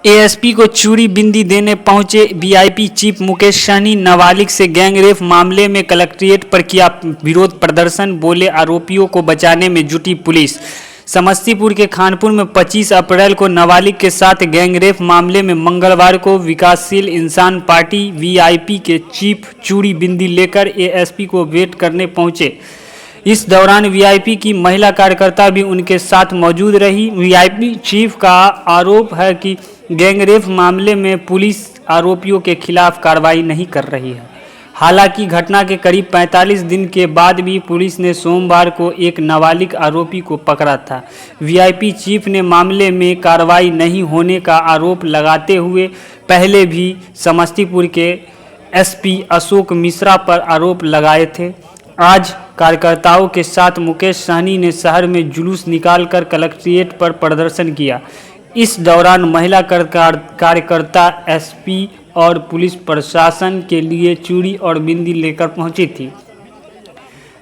ASP को चूड़ी बिंदी देने पहुंचे वीआईपी चीफ मुकेश सहनी। नाबालिग से गैंगरेप मामले में कलेक्ट्रेट पर किया विरोध प्रदर्शन, बोले आरोपियों को बचाने में जुटी पुलिस। समस्तीपुर के खानपुर में 25 अप्रैल को नाबालिग के साथ गैंगरेप मामले में मंगलवार को विकासशील इंसान पार्टी वीआईपी के चीफ चूड़ी बिंदी लेकर एएसपी को भेंट करने पहुंचे। इस दौरान वीआईपी की महिला कार्यकर्ता भी उनके साथ मौजूद रही। वीआईपी चीफ का आरोप है कि गैंगरेप मामले में पुलिस आरोपियों के खिलाफ कार्रवाई नहीं कर रही है। हालांकि घटना के करीब 45 दिन के बाद भी पुलिस ने सोमवार को एक नाबालिग आरोपी को पकड़ा था। वीआईपी चीफ ने मामले में कार्रवाई नहीं होने का आरोप लगाते हुए पहले भी समस्तीपुर के एसपी अशोक मिश्रा पर आरोप लगाए थे। आज कार्यकर्ताओं के साथ मुकेश सहनी ने शहर में जुलूस निकालकर कलेक्ट्रेट पर प्रदर्शन किया। इस दौरान महिला कार्यकर्ता एसपी और पुलिस प्रशासन के लिए चूड़ी और बिंदी लेकर पहुंची थी।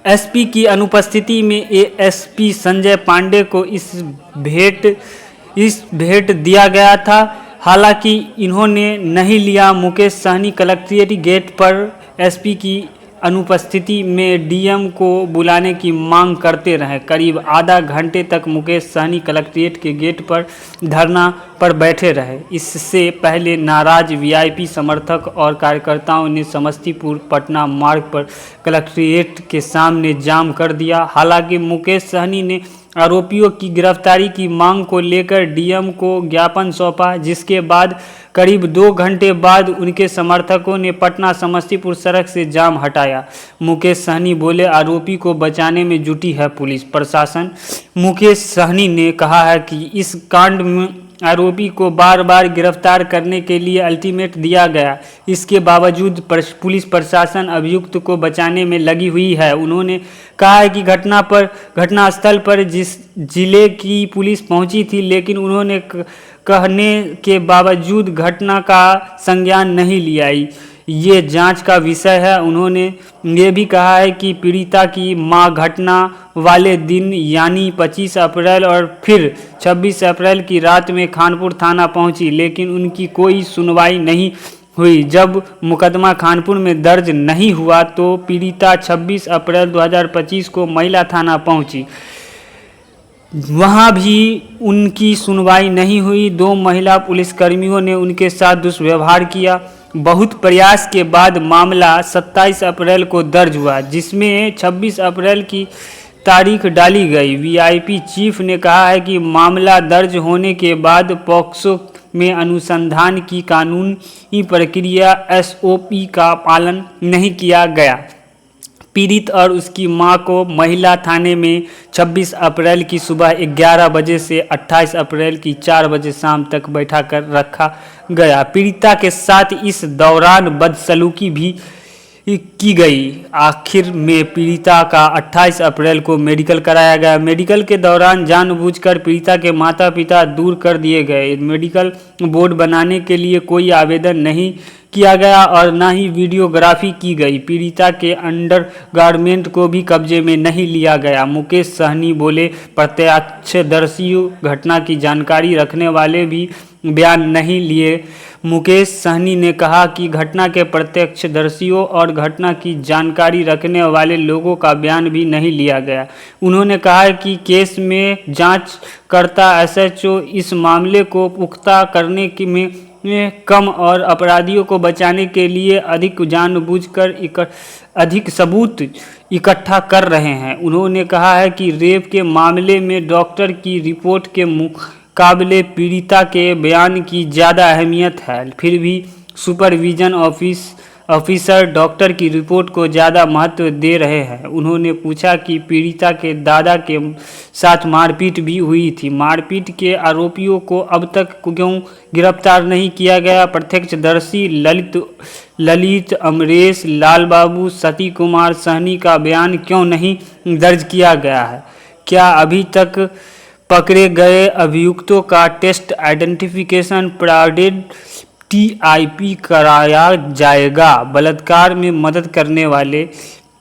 एसपी की अनुपस्थिति में एएसपी संजय पांडे को इस भेंट दिया गया था। हालांकि इन्होंने नहीं लिया। मुकेश सहनी कलेक्ट्रेट गेट पर एसपी की अनुपस्थिति में डीएम को बुलाने की मांग करते रहे। करीब आधा घंटे तक मुकेश सहनी कलेक्ट्रेट के गेट पर धरना पर बैठे रहे। इससे पहले नाराज वीआईपी समर्थक और कार्यकर्ताओं ने समस्तीपुर पटना मार्ग पर कलेक्ट्रेट के सामने जाम कर दिया। हालांकि मुकेश सहनी ने आरोपियों की गिरफ्तारी की मांग को लेकर डीएम को ज्ञापन सौंपा, जिसके बाद करीब 2 घंटे बाद उनके समर्थकों ने पटना समस्तीपुर सड़क से जाम हटाया। मुकेश सहनी बोले आरोपी को बचाने में जुटी है पुलिस प्रशासन। मुकेश सहनी ने कहा है कि इस कांड में आरोपी को बार बार गिरफ्तार करने के लिए अल्टीमेट दिया गया, इसके बावजूद पुलिस प्रशासन अभियुक्त को बचाने में लगी हुई है। उन्होंने कहा है कि घटनास्थल पर जिस जिले की पुलिस पहुंची थी, लेकिन उन्होंने कहने के बावजूद घटना का संज्ञान नहीं लिया। ये जांच का विषय है। उन्होंने ये भी कहा है कि पीड़िता की मां घटना वाले दिन यानी 25 अप्रैल और फिर 26 अप्रैल की रात में खानपुर थाना पहुंची, लेकिन उनकी कोई सुनवाई नहीं हुई। जब मुकदमा खानपुर में दर्ज नहीं हुआ तो पीड़िता 26 अप्रैल 2025 को महिला थाना पहुंची। वहां भी उनकी सुनवाई नहीं हुई। 2 महिला पुलिसकर्मियों ने उनके साथ दुष्व्यवहार किया। बहुत प्रयास के बाद मामला 27 अप्रैल को दर्ज हुआ, जिसमें 26 अप्रैल की तारीख डाली गई। वीआईपी चीफ ने कहा है कि मामला दर्ज होने के बाद पॉक्सो में अनुसंधान की कानूनी प्रक्रिया एसओपी का पालन नहीं किया गया। पीड़ित और उसकी मां को महिला थाने में 26 अप्रैल की सुबह 11 बजे से 28 अप्रैल की 4 बजे शाम तक बैठा कर रखा गया। पीड़िता के साथ इस दौरान बदसलूकी भी की गई। आखिर में पीड़िता का 28 अप्रैल को मेडिकल कराया गया। मेडिकल के दौरान जानबूझकर पीड़िता के माता पिता दूर कर दिए गए। मेडिकल बोर्ड बनाने के लिए कोई आवेदन नहीं किया गया और न ही वीडियोग्राफी की गई। पीड़िता के अंडरगारमेंट को भी कब्जे में नहीं लिया गया। मुकेश सहनी बोले प्रत्यक्षदर्शियों घटना की जानकारी रखने वाले भी बयान नहीं लिए। मुकेश सहनी ने कहा कि घटना के प्रत्यक्षदर्शियों और घटना की जानकारी रखने वाले लोगों का बयान भी नहीं लिया गया। उन्होंने कहा कि केस में जांचकर्ता एसएचओ इस मामले को पुख्ता करने में कम और अपराधियों को बचाने के लिए अधिक जानबूझकर अधिक सबूत इकट्ठा कर रहे हैं। उन्होंने कहा है कि रेप के मामले में डॉक्टर की रिपोर्ट के मुकाबले पीड़िता के बयान की ज़्यादा अहमियत है। फिर भी सुपरविजन ऑफिसर डॉक्टर की रिपोर्ट को ज़्यादा महत्व दे रहे हैं। उन्होंने पूछा कि पीड़िता के दादा के साथ मारपीट भी हुई थी। मारपीट के आरोपियों को अब तक क्यों गिरफ्तार नहीं किया गया? प्रत्यक्षदर्शी ललित अमरेश लालबाबू सती कुमार सहनी का बयान क्यों नहीं दर्ज किया गया है? क्या अभी तक पकड़े गए अभियुक्तों का टेस्ट आइडेंटिफिकेशन प्राइवेट टीआईपी कराया जाएगा? बलात्कार में मदद करने वाले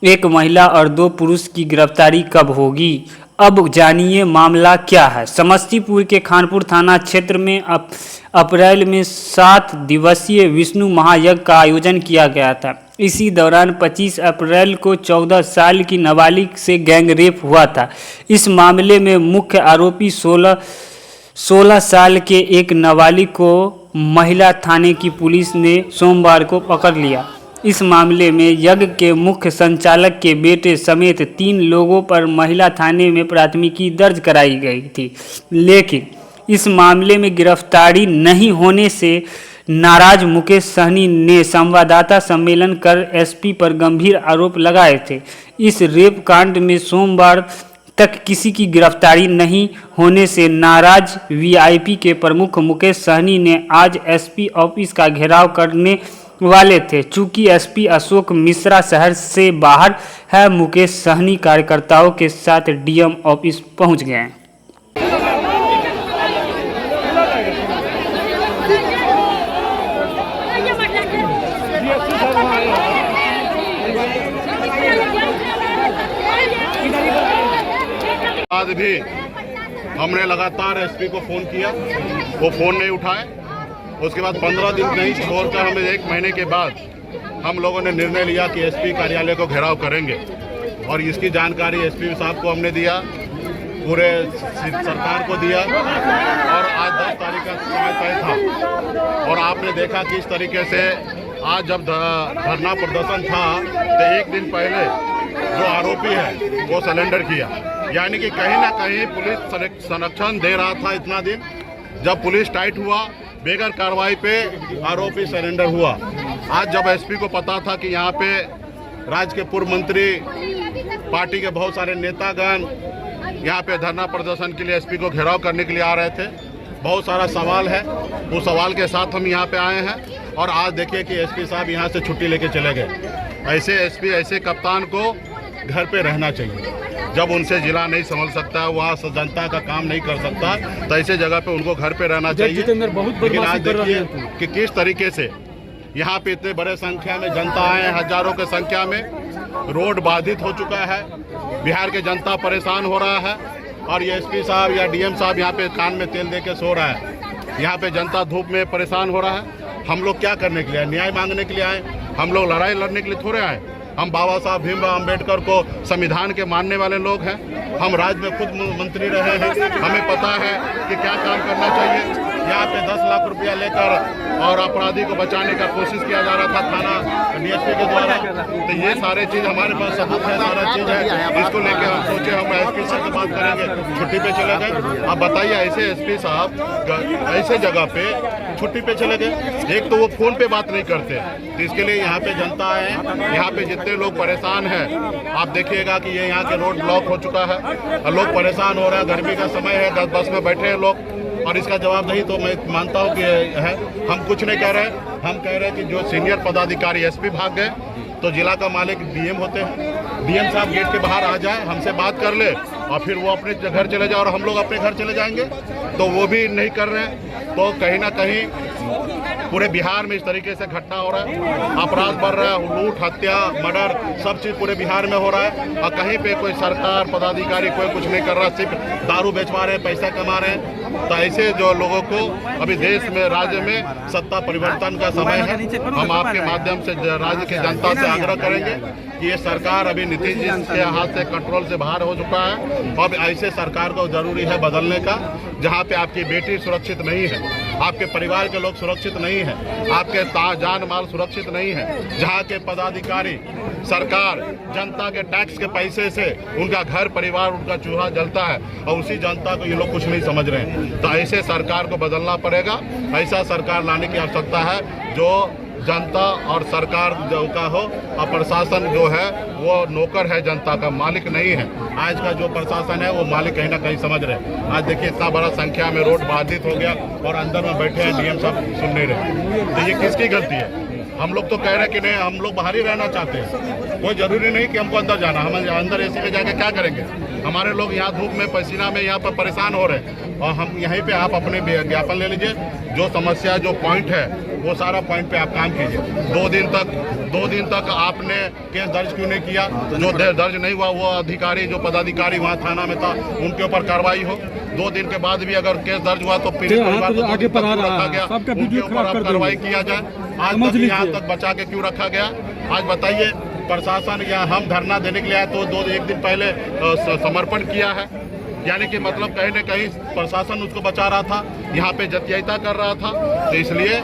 एक महिला और 2 पुरुष की गिरफ्तारी कब होगी? अब जानिए मामला क्या है। समस्तीपुर के खानपुर थाना क्षेत्र में अप्रैल में 7 दिवसीय विष्णु महायज्ञ का आयोजन किया गया था। इसी दौरान 25 अप्रैल को 14 साल की नाबालिग से गैंगरेप हुआ था। इस मामले में मुख्य आरोपी 16 साल के एक नाबालिग को महिला थाने की पुलिस ने सोमवार को पकड़ लिया। इस मामले में यज्ञ के मुख्य संचालक के बेटे समेत 3 लोगों पर महिला थाने में प्राथमिकी दर्ज कराई गई थी, लेकिन इस मामले में गिरफ्तारी नहीं होने से नाराज मुकेश सहनी ने संवाददाता सम्मेलन कर एसपी पर गंभीर आरोप लगाए थे। इस रेप कांड में सोमवार तक किसी की गिरफ्तारी नहीं होने से नाराज वीआईपी के प्रमुख मुकेश सहनी ने आज एसपी ऑफिस का घेराव करने वाले थे। चूंकि एसपी अशोक मिश्रा शहर से बाहर है, मुकेश सहनी कार्यकर्ताओं के साथ डीएम ऑफिस पहुंच गए। आज भी हमने लगातार एसपी को फोन किया, वो फोन नहीं उठाए। उसके बाद 15 दिन नहीं छोड़कर हमें 1 महीने के बाद हम लोगों ने निर्णय लिया कि एसपी कार्यालय को घेराव करेंगे और इसकी जानकारी एसपी साहब को हमने दिया, पूरे सरकार को दिया और आज 10 तारीख का समय तय था। और आपने देखा कि इस तरीके से आज जब धरना प्रदर्शन था तो 1 दिन पहले जो आरोपी है वो सरेंडर किया, यानी कि कहीं ना कहीं पुलिस संरक्षण दे रहा था। इतना दिन जब पुलिस टाइट हुआ, बेगर कार्रवाई पे आरोपी सरेंडर हुआ। आज जब एसपी को पता था कि यहाँ पे राज्य के पूर्व मंत्री, पार्टी के बहुत सारे नेतागण यहाँ पे धरना प्रदर्शन के लिए एसपी को घेराव करने के लिए आ रहे थे, बहुत सारा सवाल है, उस सवाल के साथ हम यहाँ पे आए हैं। और आज देखिए कि एसपी साहब यहाँ से छुट्टी लेके चले गए। ऐसे एसपी, ऐसे कप्तान को घर पे रहना चाहिए। जब उनसे जिला नहीं संभल सकता, वहाँ जनता का काम नहीं कर सकता, तो ऐसे जगह पे उनको घर पे रहना चाहिए। लेकिन आज देखिए कि किस तरीके से यहाँ पे इतने बड़े संख्या में जनता आए, हजारों के संख्या में। रोड बाधित हो चुका है, बिहार के जनता परेशान हो रहा है और ये एसपी साहब या डीएम साहब यहाँ पे कान में तेल दे के सो रहा है। यहाँ पे जनता धूप में परेशान हो रहा है। हम लोग क्या करने के लिए आए? न्याय मांगने के लिए आए। हम लोग लड़ाई लड़ने के लिए थोड़े आए। हम बाबा साहब भीमराव अंबेडकर को संविधान के मानने वाले लोग हैं। हम राज्य में खुद मंत्री रहे हैं, हमें पता है कि क्या काम करना चाहिए। यहाँ पे 10 लाख रुपया लेकर और अपराधी को बचाने का कोशिश किया जा रहा था थाना डीएसपी के द्वारा। तो ये सारे चीज़ हमारे पास सबूत है, सारा चीज़ है। इसको लेकर हम सोचे हम एसपी साहब से बात करेंगे, छुट्टी पे चले गए। आप बताइए, ऐसे एसपी साहब ऐसे जगह पे छुट्टी पे चले गए। एक तो वो फोन पे बात नहीं करते, तो इसके लिए यहाँ पे जनता है, यहाँ पे जितने लोग परेशान हैं, आप देखिएगा कि ये यहाँ के रोड ब्लॉक हो चुका है और लोग परेशान हो रहे हैं। गर्मी का समय है, 10 बस में बैठे हैं लोग और इसका जवाब नहीं। तो मैं मानता हूँ कि है, हम कुछ नहीं कह रहे। हम कह रहे हैं कि जो सीनियर पदाधिकारी एसपी भाग गए तो जिला का मालिक डीएम होते हैं। डीएम साहब गेट के बाहर आ जाए, हमसे बात कर ले और फिर वो अपने घर चले जाए और हम लोग अपने घर चले जाएंगे। तो वो भी नहीं कर रहे हैं। तो कहीं ना कहीं पूरे बिहार में इस तरीके से घटना हो रहा है, अपराध बढ़ रहा है, लूट, हत्या, मर्डर, सब चीज़ पूरे बिहार में हो रहा है। और कहीं पे कोई सरकार पदाधिकारी कोई कुछ नहीं कर रहा, सिर्फ दारू बेचवा रहे हैं, पैसा कमा रहे हैं। तो ऐसे जो लोगों को अभी देश में, राज्य में सत्ता परिवर्तन का समय है। हम आपके माध्यम से राज्य की जनता से आग्रह करेंगे कि ये सरकार अभी नीतीश जी के हाथ से कंट्रोल से बाहर हो चुका है। अब ऐसे सरकार को जरूरी है बदलने का, जहाँ पे आपकी बेटी सुरक्षित नहीं है, आपके परिवार के लोग सुरक्षित नहीं है, आपके जान माल सुरक्षित नहीं है, जहाँ के पदाधिकारी, सरकार जनता के टैक्स के पैसे से उनका घर परिवार, उनका चूल्हा जलता है और उसी जनता को ये लोग कुछ नहीं समझ रहे हैं। तो ऐसे सरकार को बदलना पड़ेगा। ऐसा सरकार लाने की आवश्यकता है जो जनता और सरकार जो का हो और प्रशासन जो है वो नौकर है, जनता का मालिक नहीं है। आज का जो प्रशासन है वो मालिक कहीं ना कहीं समझ रहे हैं। आज देखिए इतना बड़ा संख्या में रोड बाधित हो गया और अंदर में बैठे हैं डीएम साहब सुन नहीं रहे। तो ये किसकी गलती है? हम लोग तो कह रहे हैं कि नहीं, हम लोग बाहर ही रहना चाहते हैं। कोई जरूरी नहीं कि हमको अंदर जाना, हम अंदर एसी में जाके क्या करेंगे? हमारे लोग यहाँ धूप में पसीना में यहाँ पर परेशान हो रहे हैं और हम यहीं पे आप अपने ज्ञापन ले लीजिए, जो समस्या जो पॉइंट है वो सारा पॉइंट पे आप काम कीजिए। 2 दिन तक आपने केस दर्ज क्यों नहीं किया? जो दर्ज नहीं हुआ वो अधिकारी जो पदाधिकारी वहाँ थाना में था उनके ऊपर कार्रवाई हो। 2 दिन के बाद भी अगर केस दर्ज हुआ तो पीड़ित परिवार को आगे पर रखा गया, उनके ऊपर अब कार्रवाई किया जाए। आज तक यहाँ तक बचा के क्यों रखा गया? आज बताइए, प्रशासन या हम धरना देने के लिए आए तो 1 दिन पहले समर्पण किया है, यानी कि मतलब कहीं न कहीं प्रशासन उसको बचा रहा था, यहाँ पे जतियाता कर रहा था। तो इसलिए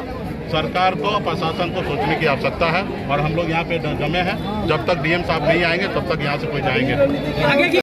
सरकार को प्रशासन को सोचने की आवश्यकता है और हम लोग यहाँ पे जमे हैं। जब तक डीएम साहब नहीं आएंगे तब तक यहाँ से कोई जाएंगे।